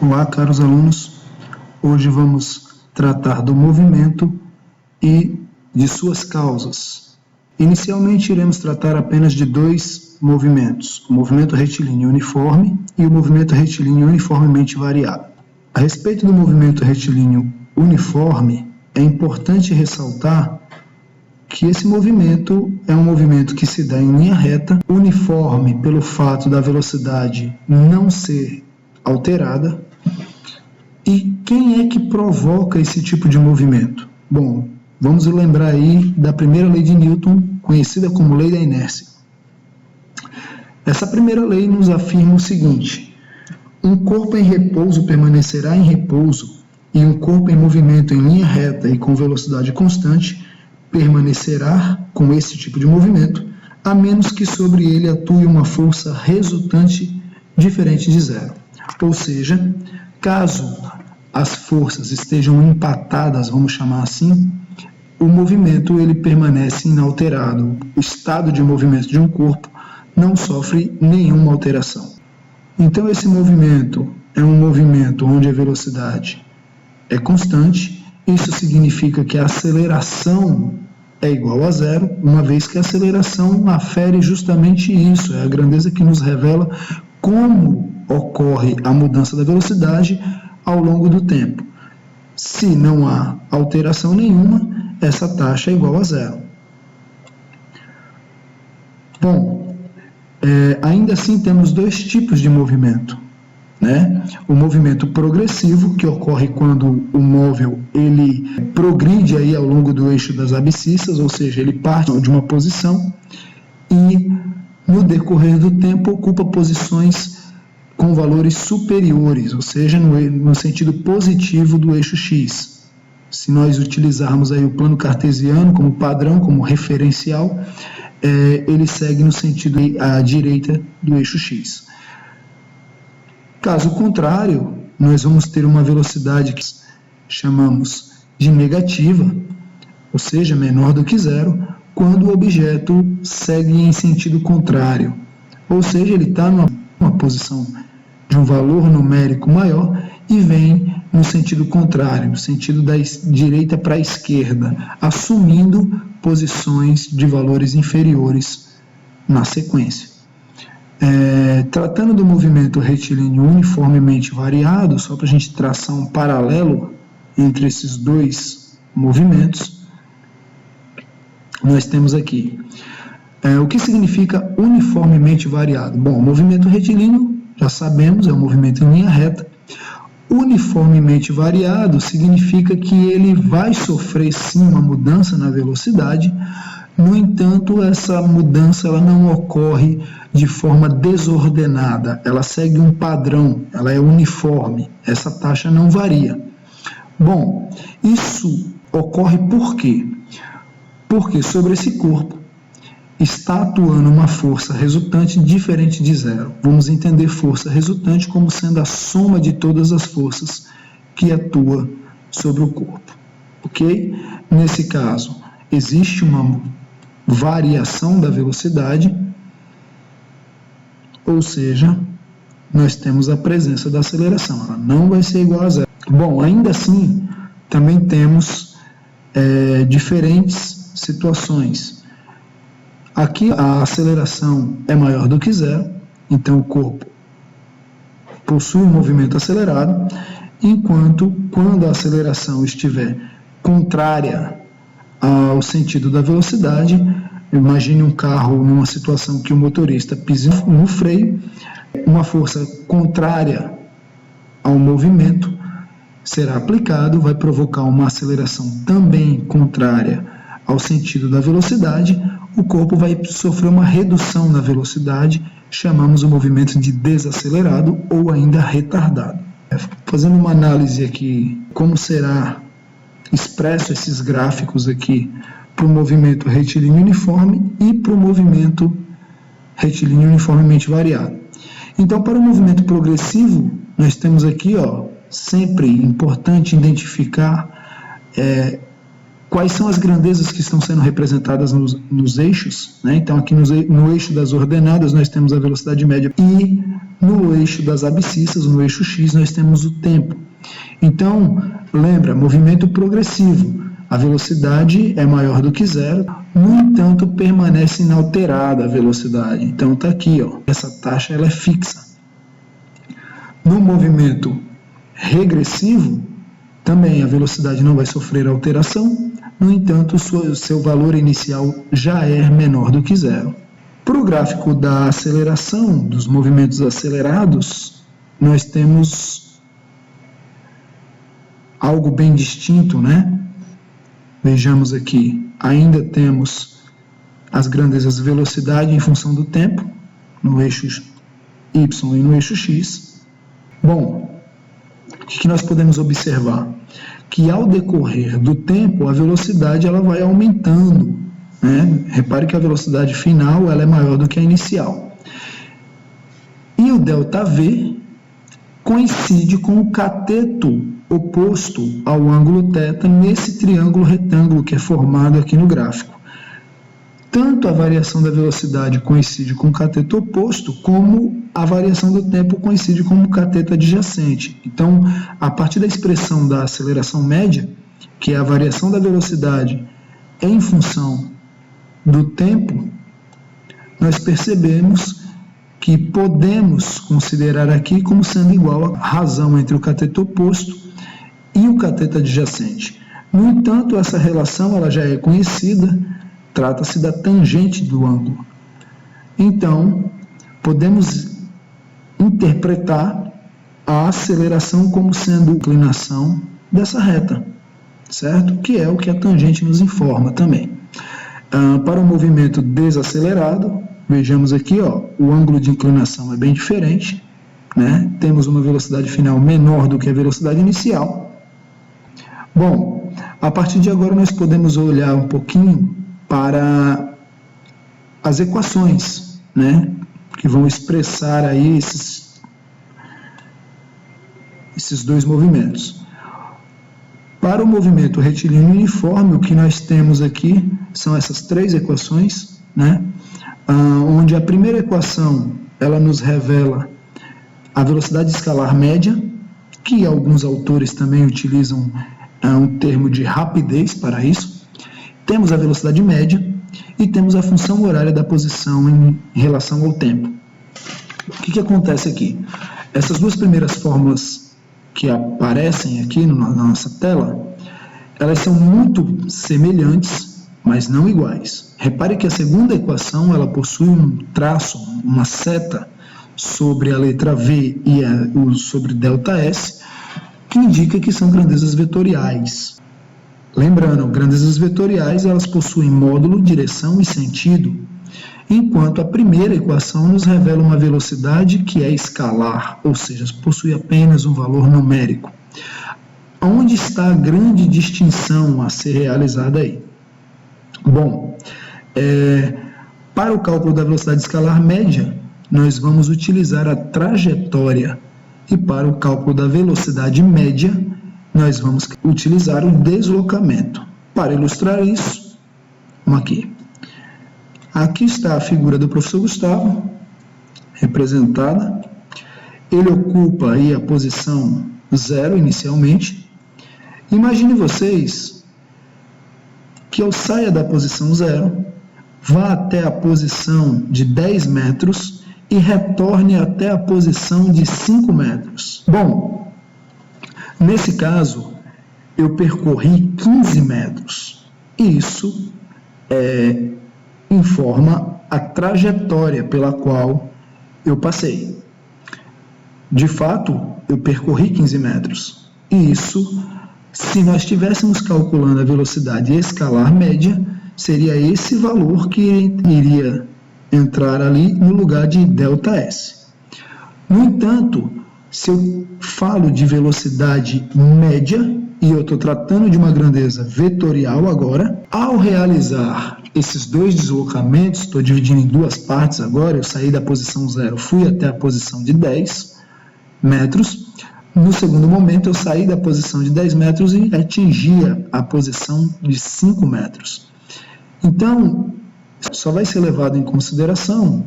Olá, caros alunos. Hoje vamos tratar do movimento e de suas causas. Inicialmente, iremos tratar apenas de dois movimentos, o movimento retilíneo uniforme e o movimento retilíneo uniformemente variado. A respeito do movimento retilíneo uniforme, é importante ressaltar que esse movimento é um movimento que se dá em linha reta, uniforme pelo fato da velocidade não ser alterada. E quem é que provoca esse tipo de movimento? Bom, vamos lembrar aí da primeira lei de Newton, conhecida como lei da inércia. Essa primeira lei nos afirma o seguinte: um corpo em repouso permanecerá em repouso e um corpo em movimento em linha reta e com velocidade constante permanecerá com esse tipo de movimento, a menos que sobre ele atue uma força resultante diferente de zero. Ou seja, caso as forças estejam empatadas, vamos chamar assim, o movimento ele permanece inalterado. O estado de movimento de um corpo não sofre nenhuma alteração. Então esse movimento é um movimento onde a velocidade é constante. Isso significa que a aceleração é igual a zero, uma vez que a aceleração afere justamente isso, é a grandeza que nos revela como ocorre a mudança da velocidade ao longo do tempo. Se não há alteração nenhuma, essa taxa é igual a zero. Bom, ainda assim temos dois tipos de movimento, né? O movimento progressivo, que ocorre quando o móvel ele progride aí ao longo do eixo das abscissas, ou seja, ele parte de uma posição e no decorrer do tempo ocupa posições com valores superiores, ou seja, no sentido positivo do eixo X. Se nós utilizarmos aí o plano cartesiano como padrão, como referencial, ele segue no sentido à direita do eixo X. Caso contrário, nós vamos ter uma velocidade que chamamos de negativa, ou seja, menor do que zero, quando o objeto segue em sentido contrário, ou seja, ele está numa posição de um valor numérico maior e vem no sentido contrário, no sentido da direita para a esquerda, assumindo posições de valores inferiores na sequência. Tratando do movimento retilíneo uniformemente variado, só para a gente traçar um paralelo entre esses dois movimentos, nós temos aqui o que significa uniformemente variado. Bom, o movimento retilíneo, já sabemos, é um movimento em linha reta. Uniformemente variado significa que ele vai sofrer sim uma mudança na velocidade. No entanto, essa mudança ela não ocorre de forma desordenada, ela segue um padrão, ela é uniforme, essa taxa não varia. Bom, isso ocorre por quê? Porque sobre esse corpo está atuando uma força resultante diferente de zero. Vamos entender força resultante como sendo a soma de todas as forças que atua sobre o corpo, ok? Nesse caso, existe uma variação da velocidade, ou seja, nós temos a presença da aceleração, ela não vai ser igual a zero. Bom, ainda assim, também temos diferentes situações. Aqui a aceleração é maior do que zero, então o corpo possui um movimento acelerado, enquanto quando a aceleração estiver contrária ao sentido da velocidade, imagine um carro numa situação que o motorista pisa no freio, uma força contrária ao movimento será aplicado, vai provocar uma aceleração também contrária ao sentido da velocidade, o corpo vai sofrer uma redução na velocidade, chamamos o movimento de desacelerado ou ainda retardado. Fazendo uma análise aqui, como será expresso esses gráficos aqui para o movimento retilíneo uniforme e para o movimento retilíneo uniformemente variado. Então, para o movimento progressivo, nós temos aqui, sempre importante identificar Quais são as grandezas que estão sendo representadas nos eixos, né? Então, aqui no eixo das ordenadas, nós temos a velocidade média, e no eixo das abscissas, no eixo X, nós temos o tempo. Então, lembra, movimento progressivo. A velocidade é maior do que zero, no entanto, permanece inalterada a velocidade. Então, está aqui, ó, essa taxa ela é fixa. No movimento regressivo, também a velocidade não vai sofrer alteração, no entanto, seu valor inicial já é menor do que zero. Para o gráfico da aceleração, dos movimentos acelerados, nós temos algo bem distinto, né? Vejamos aqui, ainda temos as grandezas velocidade em função do tempo, no eixo Y e no eixo X. Bom, o que nós podemos observar? Que ao decorrer do tempo, a velocidade ela vai aumentando, né? Repare que a velocidade final ela é maior do que a inicial. E o ΔV coincide com o cateto oposto ao ângulo θ nesse triângulo retângulo que é formado aqui no gráfico. Tanto a variação da velocidade coincide com o cateto oposto, como a variação do tempo coincide com o cateto adjacente. Então, a partir da expressão da aceleração média, que é a variação da velocidade em função do tempo, nós percebemos que podemos considerar aqui como sendo igual a razão entre o cateto oposto e o cateto adjacente. No entanto, essa relação ela já é conhecida, trata-se da tangente do ângulo. Então, podemos interpretar a aceleração como sendo a inclinação dessa reta, certo? Que é o que a tangente nos informa também. Para o movimento desacelerado, vejamos aqui, ó, o ângulo de inclinação é bem diferente, né? Temos uma velocidade final menor do que a velocidade inicial. Bom, a partir de agora nós podemos olhar um pouquinho para as equações, né, que vão expressar aí esses dois movimentos. Para o movimento retilíneo uniforme, o que nós temos aqui são essas três equações, né, onde a primeira equação ela nos revela a velocidade escalar média, que alguns autores também utilizam um termo de rapidez para isso. Temos a velocidade média e temos a função horária da posição em relação ao tempo. O que acontece aqui? Essas duas primeiras fórmulas que aparecem aqui na nossa tela, elas são muito semelhantes, mas não iguais. Repare que a segunda equação ela possui um traço, uma seta sobre a letra V e sobre ΔS, que indica que são grandezas vetoriais. Lembrando, grandezas vetoriais elas possuem módulo, direção e sentido, enquanto a primeira equação nos revela uma velocidade que é escalar, ou seja, possui apenas um valor numérico. Onde está a grande distinção a ser realizada aí? Bom, para o cálculo da velocidade escalar média, nós vamos utilizar a trajetória, e para o cálculo da velocidade média, nós vamos utilizar o deslocamento. Para ilustrar isso, vamos aqui. Aqui está a figura do professor Gustavo, representada. Ele ocupa aí a posição 0 inicialmente. Imagine vocês que eu saia da posição 0, vá até a posição de 10 metros e retorne até a posição de 5 metros. Bom, nesse caso, eu percorri 15 metros. E isso informa a trajetória pela qual eu passei. De fato, eu percorri 15 metros. E isso, se nós estivéssemos calculando a velocidade escalar média, seria esse valor que iria entrar ali no lugar de ΔS. No entanto, se eu falo de velocidade média, e eu estou tratando de uma grandeza vetorial agora, ao realizar esses dois deslocamentos, estou dividindo em duas partes agora, eu saí da posição 0, fui até a posição de 10 metros, No segundo momento, eu saí da posição de 10 metros e atingia a posição de 5 metros. Então, só vai ser levado em consideração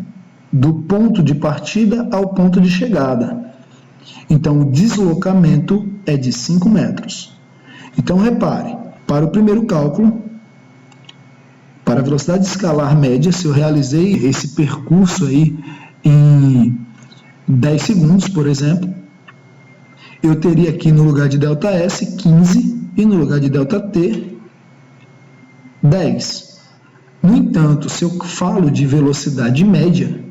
do ponto de partida ao ponto de chegada. Então, o deslocamento é de 5 metros. Então, repare, para o primeiro cálculo, para a velocidade escalar média, se eu realizei esse percurso aí em 10 segundos, por exemplo, eu teria aqui no lugar de ΔS 15 e no lugar de ΔT 10. No entanto, se eu falo de velocidade média,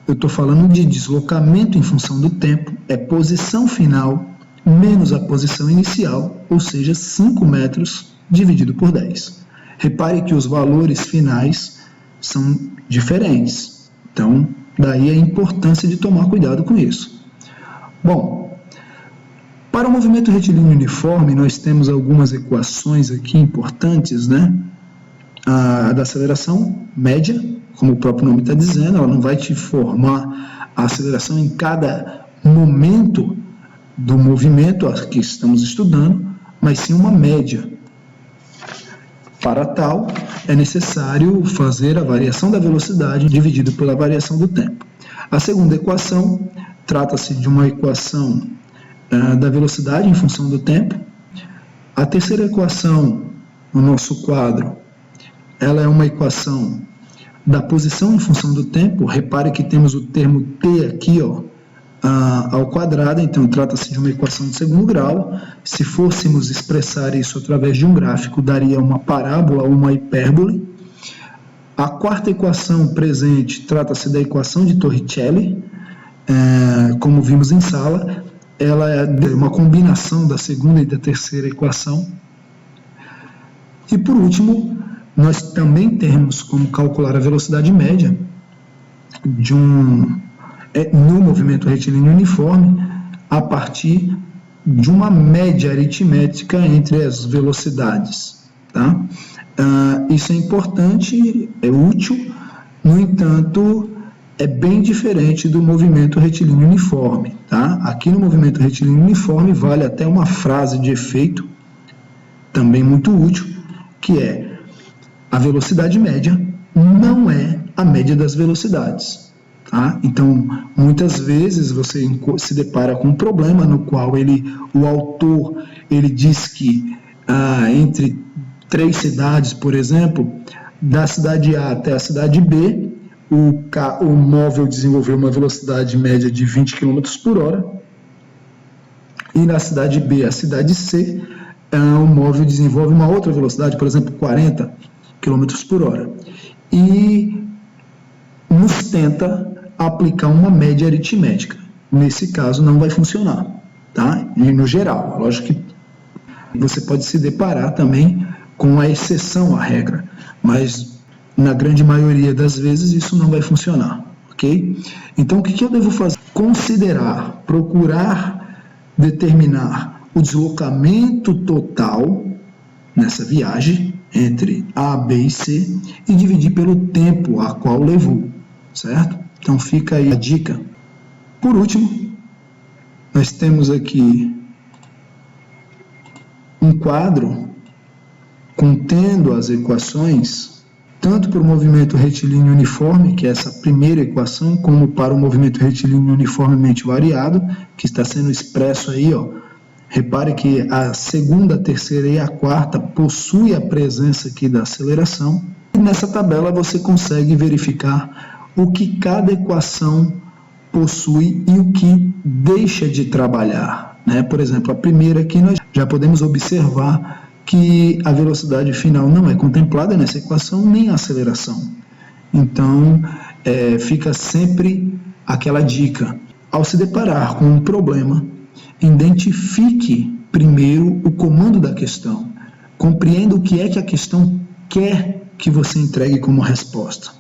eu estou falando de deslocamento em função do tempo, é posição final menos a posição inicial, ou seja, 5 metros dividido por 10. Repare que os valores finais são diferentes, então daí a importância de tomar cuidado com isso. Bom, para o movimento retilíneo uniforme, nós temos algumas equações aqui importantes, né? A da aceleração média, como o próprio nome está dizendo, ela não vai te informar a aceleração em cada momento do movimento que estamos estudando, mas sim uma média. Para tal, é necessário fazer a variação da velocidade dividido pela variação do tempo. A segunda equação trata-se de uma equação da velocidade em função do tempo. A terceira equação no nosso quadro, ela é uma equação da posição em função do tempo. Repare que temos o termo t aqui, ao quadrado, então trata-se de uma equação de segundo grau. Se fôssemos expressar isso através de um gráfico, daria uma parábola ou uma hipérbole. A quarta equação presente trata-se da equação de Torricelli, como vimos em sala, ela é uma combinação da segunda e da terceira equação. E por último, nós também temos como calcular a velocidade média no movimento retilíneo uniforme a partir de uma média aritmética entre as velocidades. Tá? Isso é importante, é útil, no entanto, é bem diferente do movimento retilíneo uniforme. Tá? Aqui no movimento retilíneo uniforme vale até uma frase de efeito, também muito útil, que é: a velocidade média não é a média das velocidades. Tá? Então, muitas vezes você se depara com um problema no qual o autor diz que entre 3 cidades, por exemplo, da cidade A até a cidade B, o móvel desenvolveu uma velocidade média de 20 km por hora, e na cidade B, a cidade C, o móvel desenvolve uma outra velocidade, por exemplo, 40 km por hora, e nos tenta aplicar uma média aritmética. Nesse caso, não vai funcionar, tá? E no geral, lógico que você pode se deparar também com a exceção à regra, mas na grande maioria das vezes isso não vai funcionar, ok? Então, o que eu devo fazer? Considerar, procurar determinar o deslocamento total nessa viagem entre A, B e C e dividir pelo tempo a qual levou, certo? Então fica aí a dica. Por último, nós temos aqui um quadro contendo as equações tanto para o movimento retilíneo uniforme, que é essa primeira equação, como para o movimento retilíneo uniformemente variado, que está sendo expresso aí, Repare que a segunda, a terceira e a quarta possuem a presença aqui da aceleração. E nessa tabela você consegue verificar o que cada equação possui e o que deixa de trabalhar, né? Por exemplo, a primeira aqui nós já podemos observar que a velocidade final não é contemplada nessa equação, nem a aceleração. Então, fica sempre aquela dica. Ao se deparar com um problema, identifique primeiro o comando da questão, compreenda o que é que a questão quer que você entregue como resposta.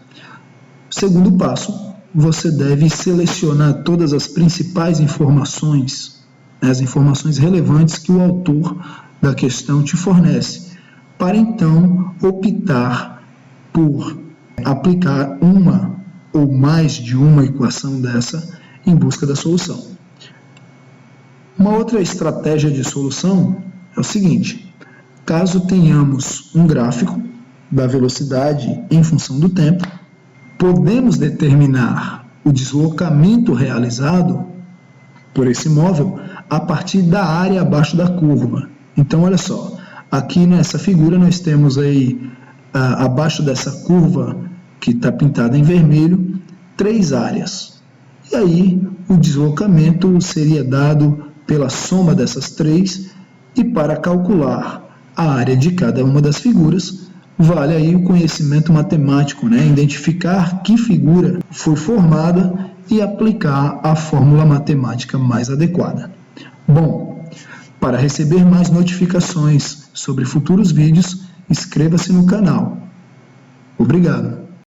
Segundo passo, você deve selecionar todas as principais informações, as informações relevantes que o autor da questão te fornece, para então optar por aplicar uma ou mais de uma equação dessa em busca da solução. Uma outra estratégia de solução é o seguinte: caso tenhamos um gráfico da velocidade em função do tempo, podemos determinar o deslocamento realizado por esse móvel a partir da área abaixo da curva. Então, olha só, aqui nessa figura nós temos aí, abaixo dessa curva que está pintada em vermelho, 3 áreas. E aí o deslocamento seria dado pela soma dessas 3, e para calcular a área de cada uma das figuras, vale aí o conhecimento matemático, né? Identificar que figura foi formada e aplicar a fórmula matemática mais adequada. Bom, para receber mais notificações sobre futuros vídeos, inscreva-se no canal. Obrigado.